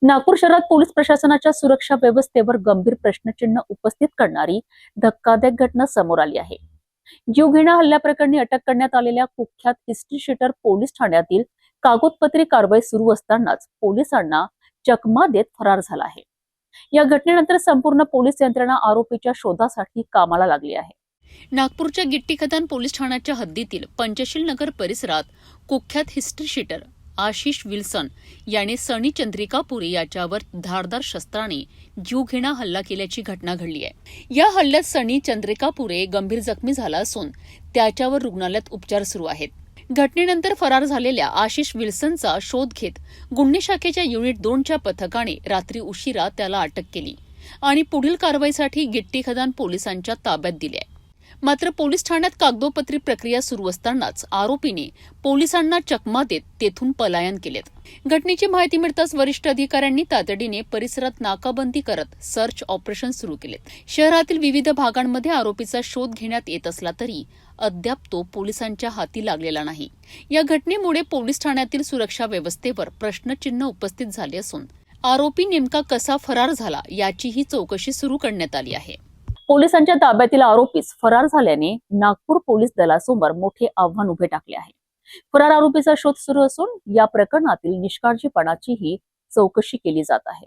नागपूर शहरात पोलीस प्रशासनाच्या सुरक्षा व्यवस्थेवर गंभीर प्रश्नचिन्ह उपस्थित करणारी धक्कादायक घटना समोर आली आहे. जीवघेण्या हल्ल्याप्रकरणी अटक करण्यात आलेल्या कुख्यात हिस्ट्री शीटर पोलीस ठाण्यातील कागदपत्री कारवाई सुरू असतानाच पोलिसांना चकमा देत फरार झाला आहे. या घटनेनंतर संपूर्ण पोलीस यंत्रणा आरोपीच्या शोधासाठी कामाला लागली आहे. नागपूरच्या गिट्टी खदान पोलीस ठाण्याच्या हद्दीतील पंचशील नगर परिसरात कुख्यात हिस्ट्री शीटर आशिष विल्सन याने सनी चंद्रिकापुरी याच्यावर धारदार शस्त्राने जीवघेणा हल्ला केल्याची घटना घडली आहे. या हल्ल्यात सनी चंद्रिकापुरे गंभीर जखमी झाला असून त्याच्यावर रुग्णालयात उपचार सुरू आहेत. घटनेनंतर फरार झालेल्या आशिष विल्सनचा शोध घेत गुन्हे शाखेच्या युनिट 2च्या पथकाने रात्री उशिरा त्याला अटक केली आणि पुढील कारवाईसाठी गिट्टी खदान पोलिसांच्या ताब्यात दिले. मात्र पोलीस ठाण्यात कागदोपत्री प्रक्रिया सुरू असतानाच आरोपीने पोलिसांना चकमा देत तेथून पलायन केलेत. घटनेची माहिती मिळताच वरिष्ठ अधिकाऱ्यांनी तातडीने परिसरात नाकाबंदी करत सर्च ऑपरेशन सुरू केलेत. शहरातील विविध भागांमध्ये आरोपीचा शोध घेण्यात येत असला तरी अद्याप तो पोलिसांच्या हाती लागलेला नाही. या घटनेमुळे पोलीस ठाण्यातील सुरक्षा व्यवस्थेवर प्रश्नचिन्ह उपस्थित झाले असून आरोपी नेमका कसा फरार झाला याचीही चौकशी सुरू करण्यात आली आहे. पोलिसांच्या ताब्यातील आरोपीस फरार झाल्याने नागपूर पोलीस दलासमोर मोठे आव्हान उभे टाकले आहे. फरार आरोपीचा शोध सुरू असून या प्रकरणातील निष्काळजीपणाचीही चौकशी केली जात आहे.